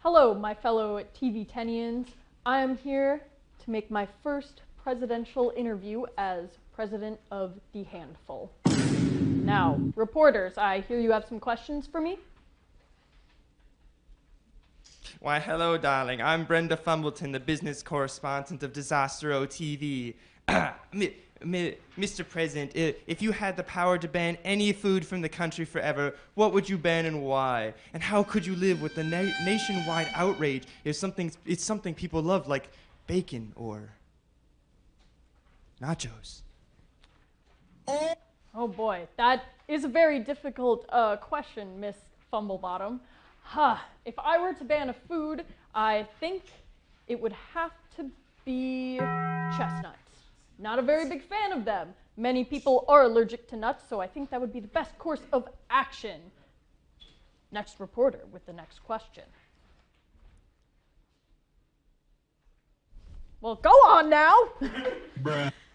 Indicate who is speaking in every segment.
Speaker 1: Hello, my fellow TV10ians. I am here to make my first presidential interview as president of the Handful. Now, reporters, I hear you have some questions for me?
Speaker 2: Why, hello, darling. I'm Brenda Fumbleton, the business correspondent of Disaster OTV. Mr. President, if you had the power to ban any food from the country forever, what would you ban and why? And how could you live with the nationwide outrage if it's something people love, like bacon or nachos?
Speaker 1: Oh boy, that is a very difficult question, Miss Fumblebottom. If I were to ban a food, I think it would have to be chestnuts. Not a very big fan of them. Many people are allergic to nuts, so I think that would be the best course of action. Next reporter with the next question. Well, go on now.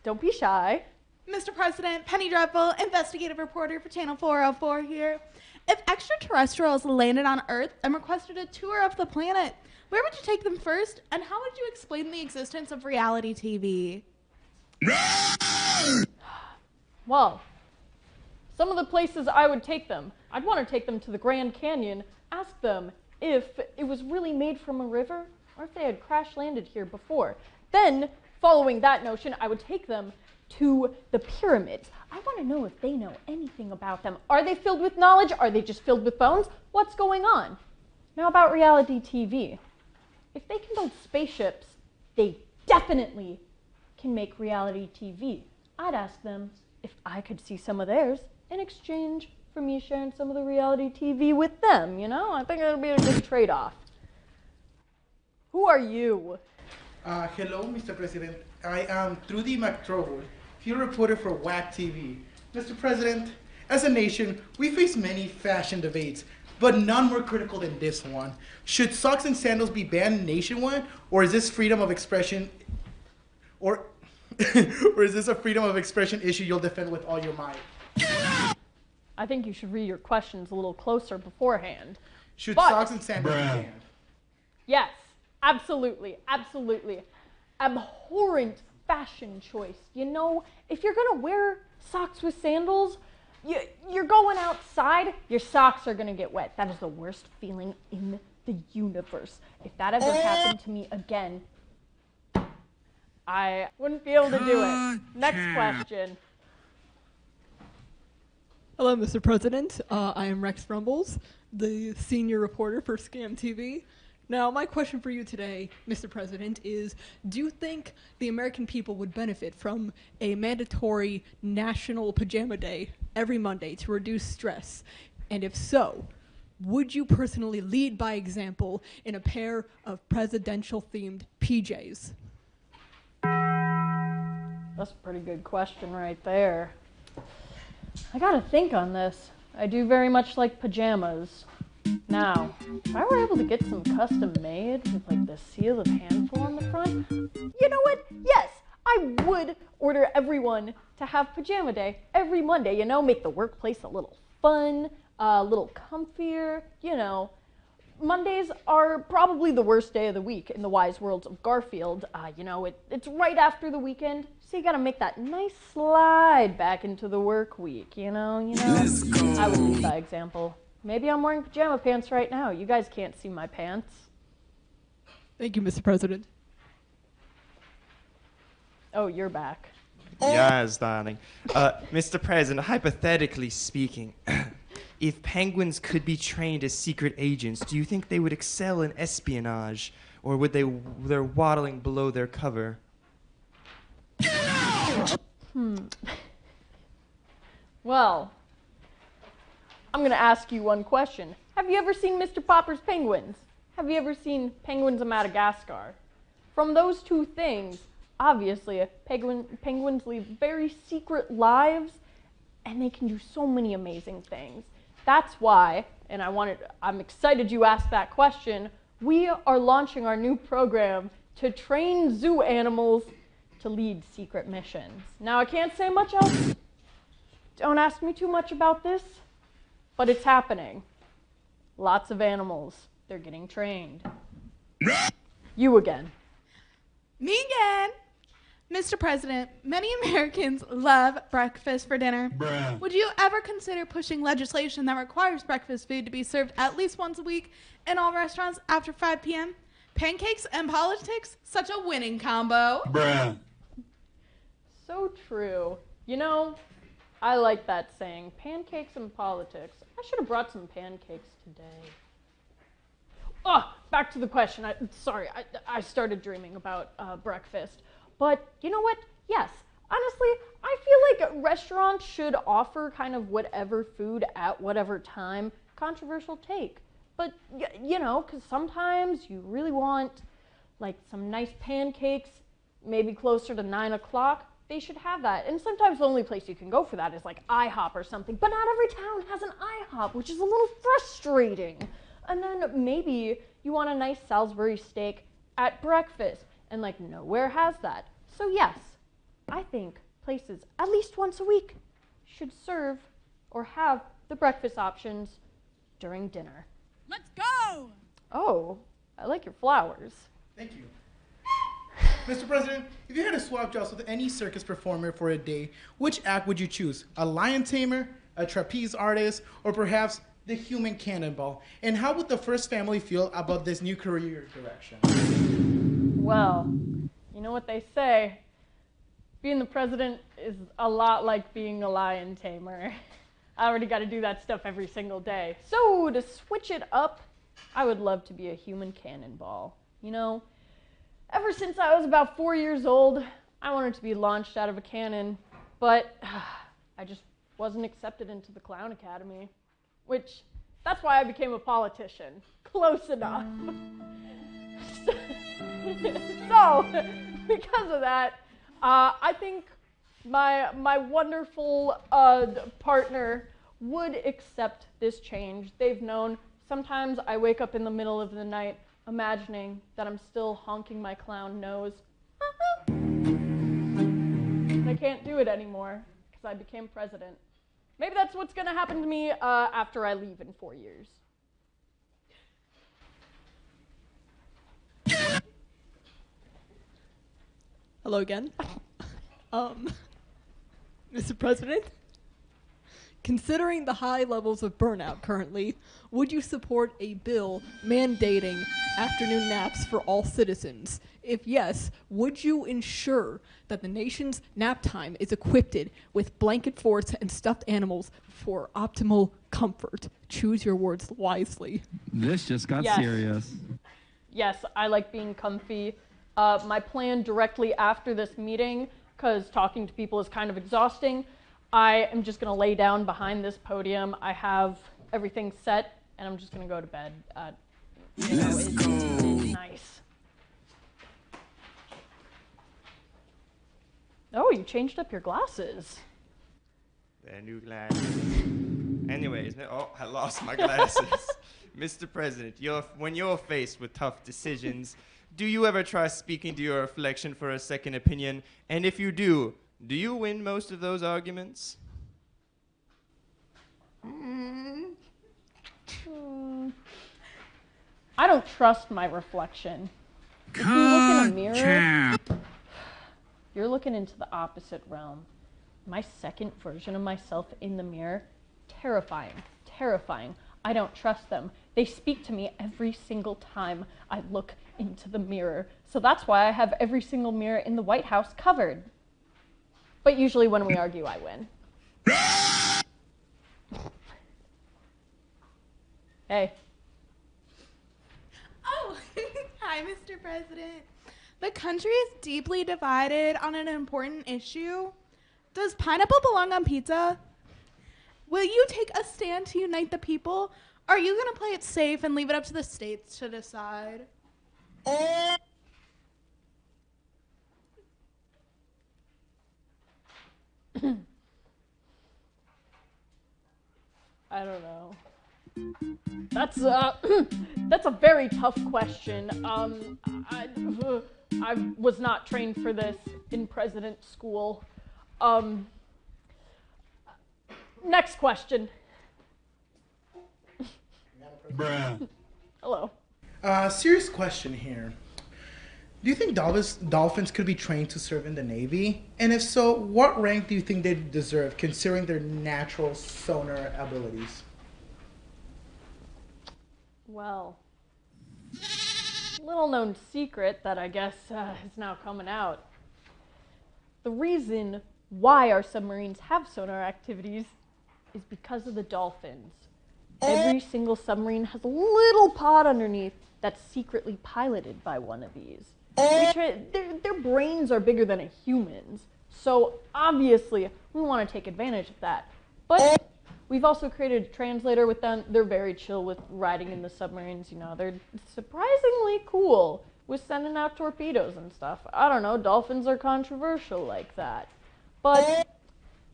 Speaker 1: Don't be shy.
Speaker 3: Mr. President, Penny Dreadful, investigative reporter for Channel 404 here. If extraterrestrials landed on Earth and requested a tour of the planet, where would you take them first, and how would you explain the existence of reality TV?
Speaker 1: Well, some of the places I would take them, I'd want to take them to the Grand Canyon, ask them if it was really made from a river or if they had crash landed here before. Then, following that notion, I would take them to the pyramids. I want to know if they know anything about them. Are they filled with knowledge? Are they just filled with bones? What's going on? Now about reality TV. If they can build spaceships, they definitely can make reality TV. I'd ask them if I could see some of theirs in exchange for me sharing some of the reality TV with them, you know? I think it'll be a good trade-off. Who are you?
Speaker 4: Hello, Mr. President. I am Trudy McTrowell, field reporter for WAC TV. Mr. President, as a nation, we face many fashion debates, but none more critical than this one. Should socks and sandals be banned nationwide, or is this freedom of expression, or is this a freedom of expression issue you'll defend with all your might?
Speaker 1: I think you should read your questions a little closer beforehand.
Speaker 4: Should socks and sandals be banned?
Speaker 1: Yes, absolutely, absolutely. Abhorrent fashion choice. You know, if you're gonna wear socks with sandals, you're going outside, your socks are gonna get wet. That is the worst feeling in the universe. If that ever happened to me again, I wouldn't be able to do it. Next question.
Speaker 5: Hello, Mr. President. I am Rex Rumbles, the senior reporter for Scam TV. Now, my question for you today, Mr. President, is do you think the American people would benefit from a mandatory national pajama day every Monday to reduce stress? And if so, would you personally lead by example in a pair of presidential-themed PJs?
Speaker 1: That's a pretty good question right there. I gotta think on this. I do very much like pajamas. Now, if I were able to get some custom made with like the seal of Handful on the front, you know what? Yes, I would order everyone to have pajama day every Monday, you know, make the workplace a little fun, a little comfier, you know. Mondays are probably the worst day of the week in the wise worlds of Garfield. You know, it's right after the weekend, so you gotta make that nice slide back into the work week, you know?
Speaker 6: Let's go.
Speaker 1: I would lead by example. Maybe I'm wearing pajama pants right now. You guys can't see my pants.
Speaker 5: Thank you, Mr. President.
Speaker 1: Oh, you're back.
Speaker 2: Yes, darling. Mr. President, hypothetically speaking, if penguins could be trained as secret agents, do you think they would excel in espionage, or would they're waddling below their cover?
Speaker 1: Well, I'm gonna ask you one question. Have you ever seen Mr. Popper's Penguins? Have you ever seen Penguins of Madagascar? From those two things, obviously, penguins live very secret lives, and they can do so many amazing things. That's why, and I'm excited you asked that question, we are launching our new program to train zoo animals to lead secret missions. Now, I can't say much else. Don't ask me too much about this, but it's happening. Lots of animals, they're getting trained. You again.
Speaker 3: Me again. Mr. President, many Americans love breakfast for dinner. Would you ever consider pushing legislation that requires breakfast food to be served at least once a week in all restaurants after 5 p.m.? Pancakes and politics? Such a winning combo.
Speaker 1: So true. You know, I like that saying, pancakes and politics. I should have brought some pancakes today. Oh, back to the question. I started dreaming about breakfast. But you know what? Yes, honestly, I feel like restaurants should offer kind of whatever food at whatever time. Controversial take. But, you know, because sometimes you really want like some nice pancakes, maybe closer to 9 o'clock. They should have that. And sometimes the only place you can go for that is like IHOP or something. But not every town has an IHOP, which is a little frustrating. And then maybe you want a nice Salisbury steak at breakfast. And like nowhere has that. So yes, I think places at least once a week should serve or have the breakfast options during dinner.
Speaker 6: Let's go!
Speaker 1: Oh, I like your flowers.
Speaker 4: Thank you. Mr. President, if you had to swap jobs with any circus performer for a day, which act would you choose? A lion tamer, a trapeze artist, or perhaps the human cannonball? And how would the First family feel about this new career direction?
Speaker 1: Well, you know what they say. Being the president is a lot like being a lion tamer. I already got to do that stuff every single day. So to switch it up, I would love to be a human cannonball. You know, ever since I was about 4 years old, I wanted to be launched out of a cannon, but I just wasn't accepted into the Clown Academy, which that's why I became a politician. Close enough. So, because of that, I think my wonderful partner would accept this change. They've known sometimes I wake up in the middle of the night imagining that I'm still honking my clown nose. I can't do it anymore because I became president. Maybe that's what's going to happen to me after I leave in 4 years.
Speaker 5: Hello again. Mr. President, considering the high levels of burnout currently, would you support a bill mandating afternoon naps for all citizens? If yes, would you ensure that the nation's nap time is equipped with blanket forts and stuffed animals for optimal comfort? Choose your words wisely.
Speaker 7: This just got
Speaker 1: Yes.
Speaker 7: serious.
Speaker 1: Yes, I like being comfy. My plan directly after this meeting, because talking to people is kind of exhausting, I am just going to lay down behind this podium. I have everything set, and I'm just going to go to bed. Let's go. Nice. Oh, you changed up your glasses.
Speaker 2: They're new glasses. Anyways, I lost my glasses. Mr. President, when you're faced with tough decisions, do you ever try speaking to your reflection for a second opinion? And if you do you win most of those arguments?
Speaker 1: I don't trust my reflection. If you look in a mirror, you're looking into the opposite realm. My second version of myself in the mirror, terrifying, terrifying. I don't trust them. They speak to me every single time I look into the mirror. So that's why I have every single mirror in the White House covered. But usually when we argue, I win. Hey.
Speaker 3: Oh, hi, Mr. President. The country is deeply divided on an important issue. Does pineapple belong on pizza? Will you take a stand to unite the people? Or are you going to play it safe and leave it up to the states to decide?
Speaker 1: I don't know. That's a very tough question. I was not trained for this in president school. Next question.
Speaker 7: Bruh.
Speaker 1: Hello.
Speaker 4: Serious question here. Do you think dolphins could be trained to serve in the Navy? And if so, what rank do you think they deserve considering their natural sonar abilities?
Speaker 1: Well, little known secret that I guess is now coming out. The reason why our submarines have sonar activities is because of the dolphins. Every single submarine has a little pod underneath that's secretly piloted by one of these. Their brains are bigger than a human's, so obviously we want to take advantage of that. But we've also created a translator with them. They're very chill with riding in the submarines, you know. They're surprisingly cool with sending out torpedoes and stuff. I don't know, dolphins are controversial like that. But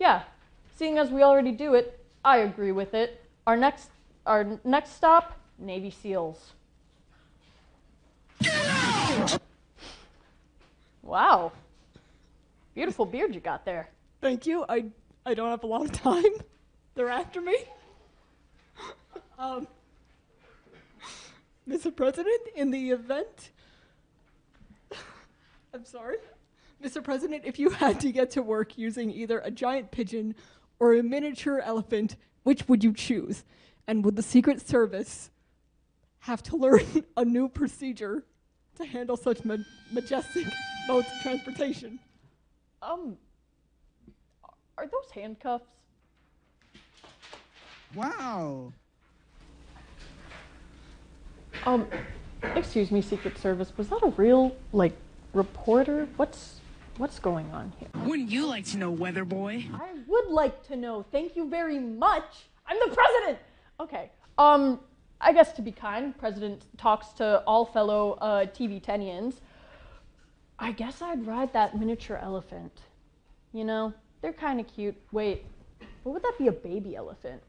Speaker 1: yeah, seeing as we already do it, I agree with it. Our next stop, Navy SEALs. Wow. Beautiful beard you got there.
Speaker 5: Thank you. I don't have a lot of time. They're after me. Mr. President, in the event... I'm sorry. Mr. President, if you had to get to work using either a giant pigeon or a miniature elephant, which would you choose? And would the Secret Service have to learn a new procedure to handle such majestic modes of transportation?
Speaker 1: Are those handcuffs?
Speaker 6: Wow.
Speaker 1: Excuse me, Secret Service, was that a real, reporter? What's going on here?
Speaker 6: Wouldn't you like to know, Weather Boy?
Speaker 1: I would like to know. Thank you very much. I'm the president! Okay, I guess to be kind, President talks to all fellow TV-10ians. I guess I'd ride that miniature elephant. You know, they're kind of cute. Wait, what would that be, a baby elephant?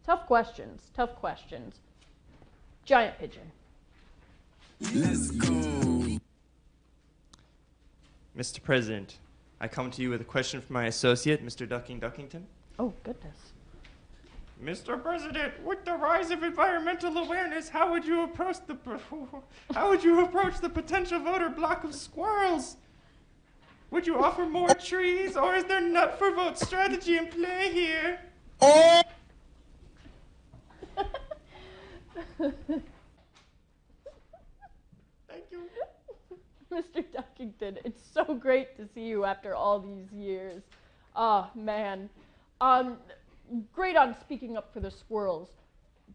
Speaker 1: Tough questions. Giant pigeon.
Speaker 6: Let's go.
Speaker 2: Mr. President, I come to you with a question from my associate, Mr. Duckington.
Speaker 1: Oh, goodness.
Speaker 2: Mr. President, with the rise of environmental awareness, how would you approach the potential voter block of squirrels? Would you offer more trees, or is there nut for vote strategy in play here? Thank you.
Speaker 1: Mr. Duckington, it's so great to see you after all these years. Oh, man. Great on speaking up for the squirrels,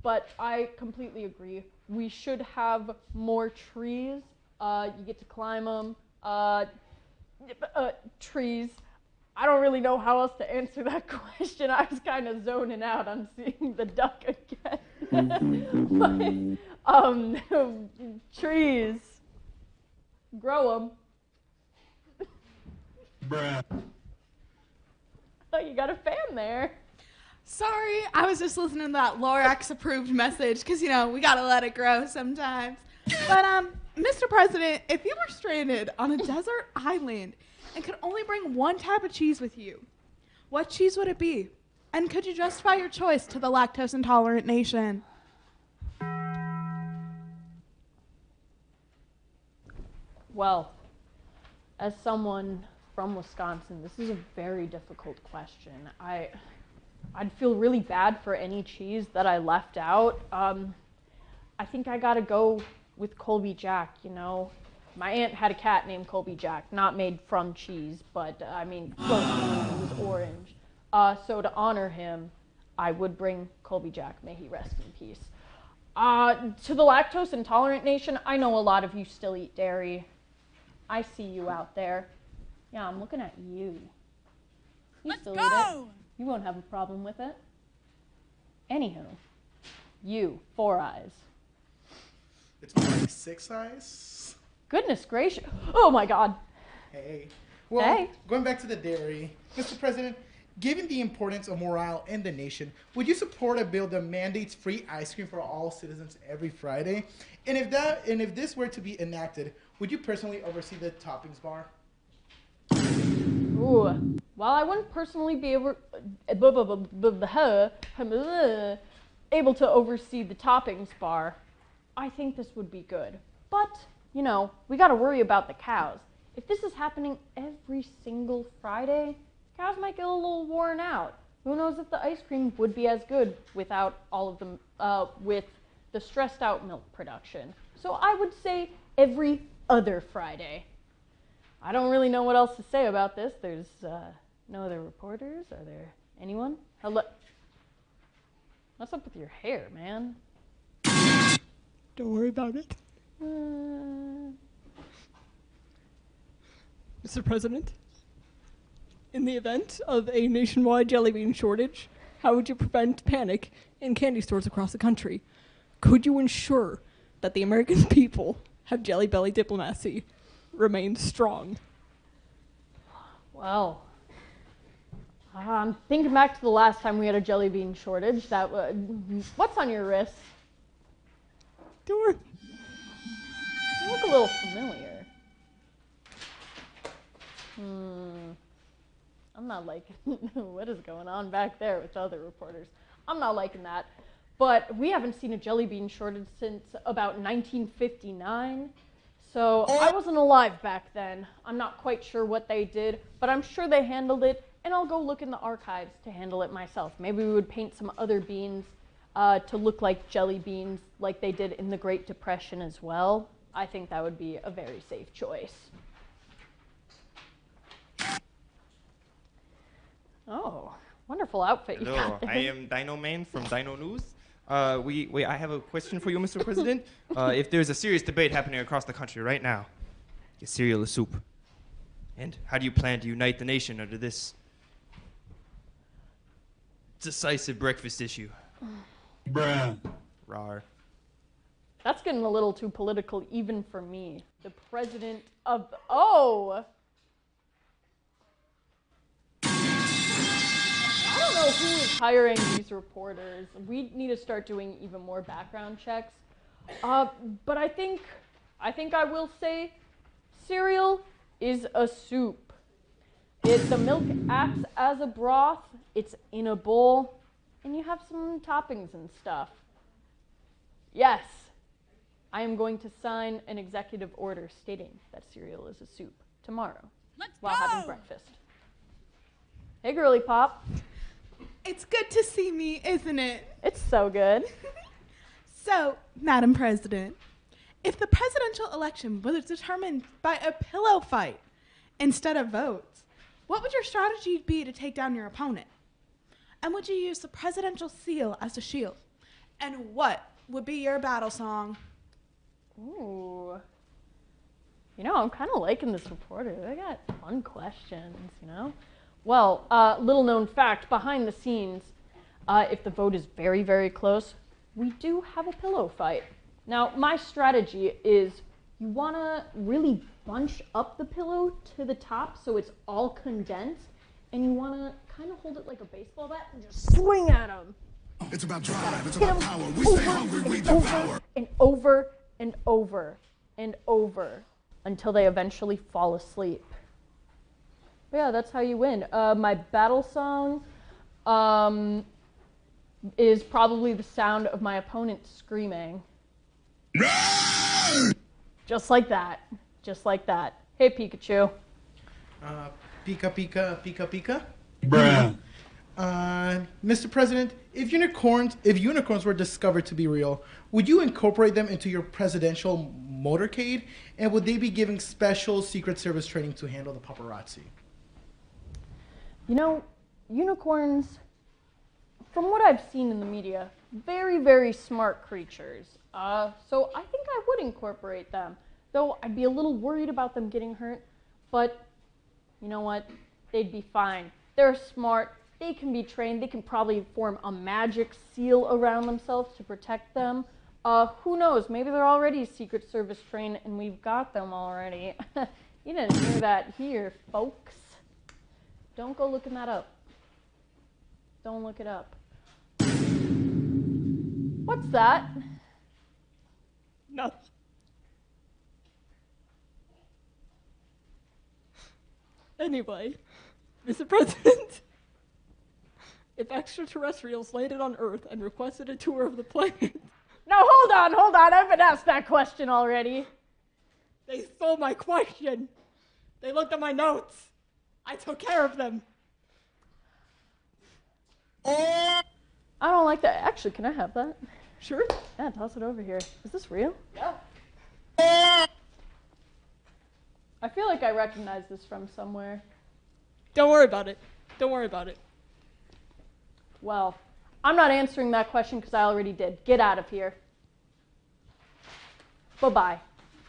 Speaker 1: but I completely agree. We should have more trees. You get to climb them. Trees. I don't really know how else to answer that question. I was kind of zoning out on seeing the duck again. Trees. Grow them.
Speaker 6: Bruh.
Speaker 1: Oh, you got a fan there.
Speaker 3: Sorry, I was just listening to that Lorax approved message because, you know, we got to let it grow sometimes. But, Mr. President, if you were stranded on a desert island and could only bring one type of cheese with you, what cheese would it be? And could you justify your choice to the lactose intolerant nation?
Speaker 1: Well, as someone from Wisconsin, this is a very difficult question. I'd feel really bad for any cheese that I left out. I think I gotta go with Colby Jack, you know. My aunt had a cat named Colby Jack, not made from cheese, but I mean, close enough, it was orange. So to honor him, I would bring Colby Jack, may he rest in peace. To the lactose intolerant nation, I know a lot of you still eat dairy. I see you out there. Yeah, I'm looking at you. You still eat it. You won't have a problem with it. Anywho, you, 4 Eyes.
Speaker 4: It's more like 6 eyes.
Speaker 1: Goodness gracious. Oh my God.
Speaker 4: Hey. Well,
Speaker 1: Hey.
Speaker 4: going back to the dairy, Mr. President, given the importance of morale in the nation, would you support a bill that mandates free ice cream for all citizens every Friday? And if this were to be enacted, would you personally oversee the toppings bar?
Speaker 1: Ooh. While I wouldn't personally be able to oversee the toppings bar, I think this would be good. But, you know, we got to worry about the cows. If this is happening every single Friday, cows might get a little worn out. Who knows if the ice cream would be as good without all of them, with the stressed out milk production. So I would say every other Friday. I don't really know what else to say about this. There's no other reporters. Are there anyone? Hello? What's up with your hair, man?
Speaker 5: Don't worry about it. Mr. President, in the event of a nationwide jelly bean shortage, how would you prevent panic in candy stores across the country? Could you ensure that the American people have Jelly Belly diplomacy remain strong?
Speaker 1: Well, I'm thinking back to the last time we had a jelly bean shortage. What's on your wrist?
Speaker 5: Don't worry.
Speaker 1: You look a little familiar. I'm not liking what is going on back there with the other reporters. I'm not liking that. But we haven't seen a jelly bean shortage since about 1959. So I wasn't alive back then. I'm not quite sure what they did, but I'm sure they handled it, and I'll go look in the archives to handle it myself. Maybe we would paint some other beans to look like jelly beans like they did in the Great Depression as well. I think that would be a very safe choice. Oh, wonderful outfit you
Speaker 2: Hello,
Speaker 1: got there.
Speaker 2: I am Dino Man from Dino News. I have a question for you, Mr. President. If there's a serious debate happening across the country right now, is cereal a soup? And how do you plan to unite the nation under this decisive breakfast issue?
Speaker 6: Bruh.
Speaker 2: Rawr.
Speaker 1: That's getting a little too political even for me. The president of the... Oh! I don't know who is hiring these reporters. We need to start doing even more background checks. But I think I will say cereal is a soup. The milk acts as a broth. It's in a bowl. And you have some toppings and stuff. Yes, I am going to sign an executive order stating that cereal is a soup tomorrow while having breakfast. Hey, Girly Pop.
Speaker 3: It's good to see me, isn't it?
Speaker 1: It's so good.
Speaker 3: So, Madam President, if the presidential election was determined by a pillow fight instead of votes, what would your strategy be to take down your opponent? And would you use the presidential seal as a shield? And what would be your battle song?
Speaker 1: Ooh. You know, I'm kind of liking this reporter. They got fun questions, you know? Well, little known fact, behind the scenes, if the vote is very, very close, we do have a pillow fight. Now, my strategy is you want to really bunch up the pillow to the top so it's all condensed, and you want to kind of hold it like a baseball bat and just swing at them.
Speaker 6: It's about drive. It's
Speaker 1: Hit
Speaker 6: about
Speaker 1: 'em
Speaker 6: power. We stay hungry. We devour.
Speaker 1: and over and over and over until they eventually fall asleep. But yeah, that's how you win. My battle song is probably the sound of my opponent screaming. Just like that. Just like that. Hey, Pikachu.
Speaker 4: Pika, pika, pika, pika.
Speaker 6: Bruh.
Speaker 4: Mr. President, if unicorns were discovered to be real, would you incorporate them into your presidential motorcade? And would they be giving special Secret Service training to handle the paparazzi?
Speaker 1: You know, unicorns, from what I've seen in the media, very, very smart creatures. So I think I would incorporate them, though I'd be a little worried about them getting hurt. But you know what? They'd be fine. They're smart. They can be trained. They can probably form a magic seal around themselves to protect them. Who knows? Maybe they're already Secret Service trained and we've got them already. You didn't hear that here, folks. Don't go looking that up. Don't look it up. What's that?
Speaker 5: Nothing. Anyway, Mr. President, if extraterrestrials landed on Earth and requested a tour of the planet,
Speaker 1: Now hold on. I've been asked that question already.
Speaker 5: They stole my question. They looked at my notes. I took care of them.
Speaker 1: I don't like that. Actually, can I have that?
Speaker 5: Sure.
Speaker 1: Yeah, toss it over here. Is this real?
Speaker 5: Yeah.
Speaker 1: I feel like I recognize this from somewhere.
Speaker 5: Don't worry about it. Don't worry about it.
Speaker 1: Well, I'm not answering that question because I already did. Get out of here. Bye-bye.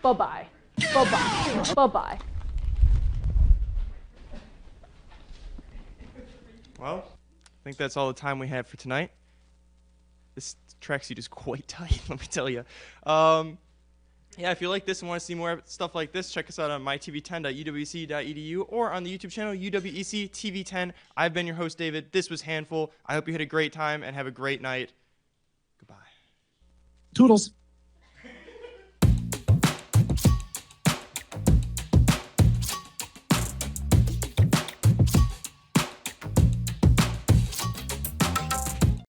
Speaker 1: Bye-bye. Bye-bye. Bye-bye.
Speaker 2: Well, I think that's all the time we have for tonight. This tracksuit is quite tight, let me tell you. Yeah, if you like this and want to see more stuff like this, check us out on mytv10.uwc.edu or on the YouTube channel UWEC TV10. I've been your host, David. This was Handful. I hope you had a great time and have a great night. Goodbye.
Speaker 6: Toodles.